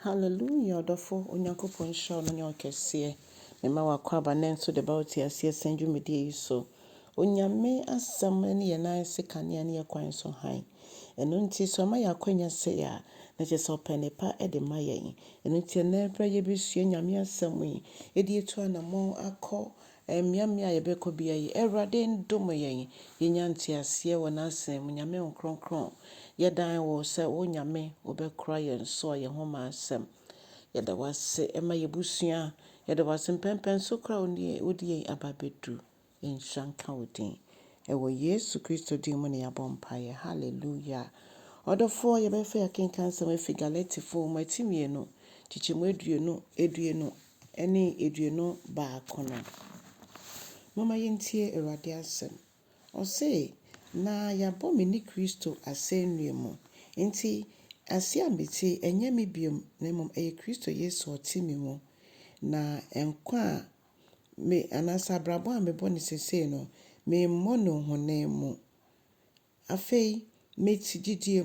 Hallelujah, Odofo, Onyankopon show no nyo kese. Me ma wakwa ba nenso de bauti asie senju medie so. Onyame asam ne ye nan se kane ne ye kwan so han. Eno nti so ma yakwanya se ya na je so penepa e de mayen. Eno nti na pra ye besue nyame asam yi. E di etu anamo akọ miamia ye beko bia yi. Erade ndom yen. Ye nyanti asie wona asem nyame nkronkron. Ye dan wo se wo nyame obekra ye nso ye homa asem. Yada wase ema yebusua yada wase pempen so kra odi ababedu enshanka odin ewo Yesu Kristo din mu ne yabompaye. Hallelujah. Odofo ye befa ya kenkan sam efi Galatifo matimienu chichimu eduenu ene eduenu ba kono. Mama yentie Awurade asem. Ose na yabo me ni Kristo asennuemu. Enti asia mbiti enye me biom na mom Kristo Yesu otimi mu na enkwa me anasa brabo a mebo ne sese no me mono honemu. Afei me ti gidie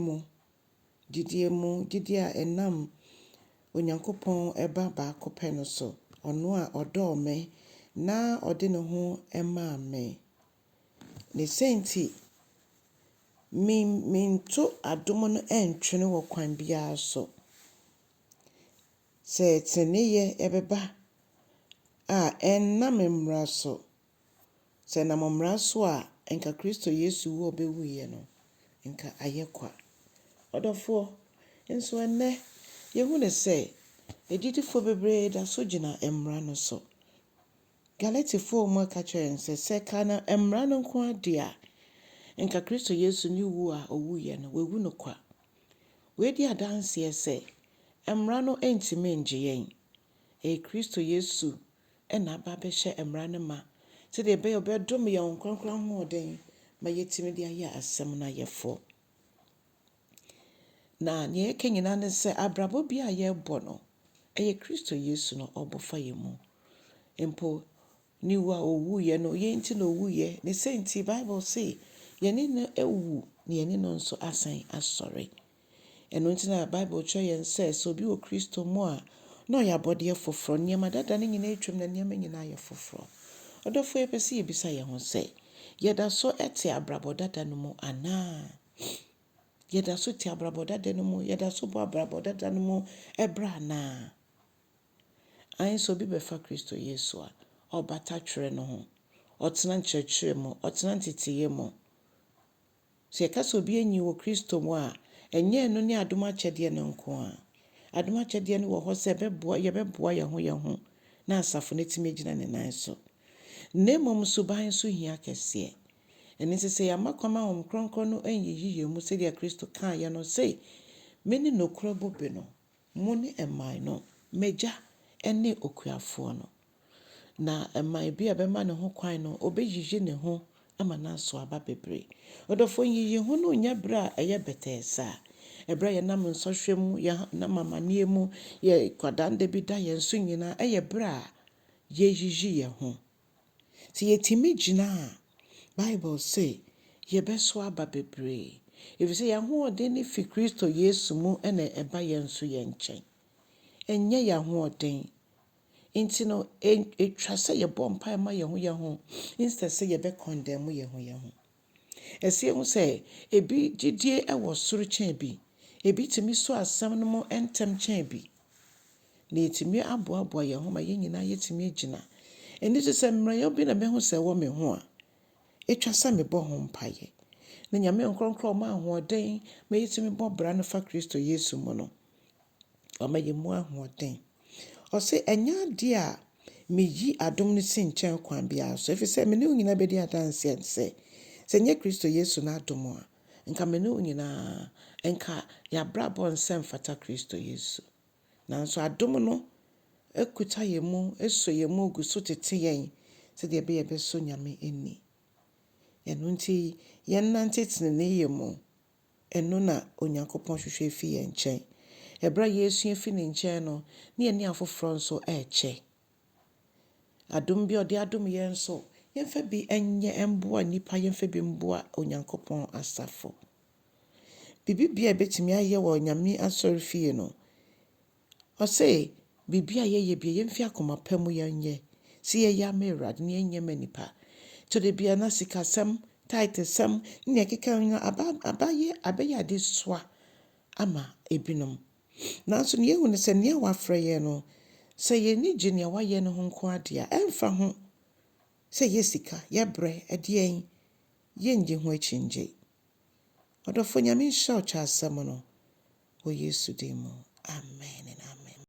a enam Onyankopɔn eba ba akopɛ no so ono a ɔdɔ me na ɔde ne ho ema me. Ne senti minto adom no entwene wo kwan bia so. Se teneye ebeba a enam mmra so. Se na mmra so a enka Kristo Yesu wo bewuye no enka ayekwa. Odofo enso enne yehu ne se edidifo bebre da so gina mmra no so. Galatifo mo ka kyen se kana mmra no nko adia enka Kristo Yesu ni wu a owuye no wewu no kwa. We di adanse se mmra no entime ngiyen. Kristo Yesu ena ba be hye mmra no ma. Se de be obedom ye nkronkron ho den ma yetime de aye asem na yefo. Na ne kenyina ne se abrabo bia ye bo no Kristo Yesu no obofa ye mu. Empo ni wa owuye no ye nti no owuye ne senti Bible say ye ni no ewu ne ye ni no nso asan asore. Eno nti na Bible cho ye nse so bi o Kristo mu a no ya bode foforo niam dada ne nyina etwem na niam nyina ye foforo. Odofo ye pese ye bisa ye ho se ye da so ete abrabo dada no mu ana ye da so te abrabo dada no mu ye da so bo abrabo dada no mu ebra na an so bi befa Kristo Yesu a obata twere no ho otena nkyerɛkyerɛ mu otena ntitiye mu se kasa obi enyi wo Kristo mu a enye no ne adom akyɛde no nko a adom akyɛde no wo ho se beboa ye ho na asafo ne time gina ne nan so nemom suban so hia kɛse ene se ya makwama hom kronkron no enyiyiye mu se de Kristo kan ye no se meni no krobobe no mu ne emai no meja ene okuafo no na emai bia be ma ne ho kwan no obeyiye ne ho ama na so aba bebre. Odofo yiyi ho no nya bra eye betesa ebra ye nam nsohwem ya na mamanie mu ye kwadande bi da ye nso nyina eye bra ye yiyi ye ho ti yetimi gina Bible say ye beso aba bebre if say ya ho ode ne fi Kristo Yesu mu ene eba ye nso ye nchen enye ya ho ode inti no etwa se ye bompa ma ye ho instead say ye be condemn ye ho esie hu se ebi gidie ewo soro chen bi ebi timi so asem no mo entem chen bi na etimi aboa ye ho ma ye nyina yetimi agina eni se mmra ye bi na me hu se wo me ho a etwa se me bo ho mpaye na nyame nkronkron ma ahoden ma yetimi bo bra no fa Kristo Yesu mu no o ma ye mu ahoden o se enya de a meyi adom ne sin chen kwan bia so efi se me ne nyina be di adanse ense se nye Kristo Yesu na adom a nka me ne nyina enka ya brabo nsem fata Kristo Yesu na so adom no ekuta ye mu eso ye mu gu so tete yen se de be ye be so nyame eni eno nti ye nante tene ye mu eno na Onyankopɔn hwehwe fi ye nchen ebra Yesu fi ne nchen no ne ye ni afoforo nso eche adom bi ode adom ye nso yemfa bi enye emboa nipa yemfa bi mboa Onyankopɔn asafo bibibia betimi aye wo nyame asori fie no Ɔse biribi a yɛyɛ bi yɛmfi akoma pa mu yɛnyɛ. Si yɛyɛ ama Awurade na yɛnyɛ ma nipa. To de bia na sikasɛm, taitesɛm, ne ɛkeka no abɛyɛ ade soa ama ebinom. Nanso ne yɛhu ne sɛ nea wafrɛ yɛn no, sɛ yɛni gye nea wayɛ no ho nko ade a, ɛmfa ho. Sɛ yɛ sika, yɛbrɛ, ɛdeɛn, yɛngye ho akyingye. Ɔdɔfo Nyame nhyɛ ɔkyɛ asɛm no. Wɔ Yesu din mu. Amen and amen.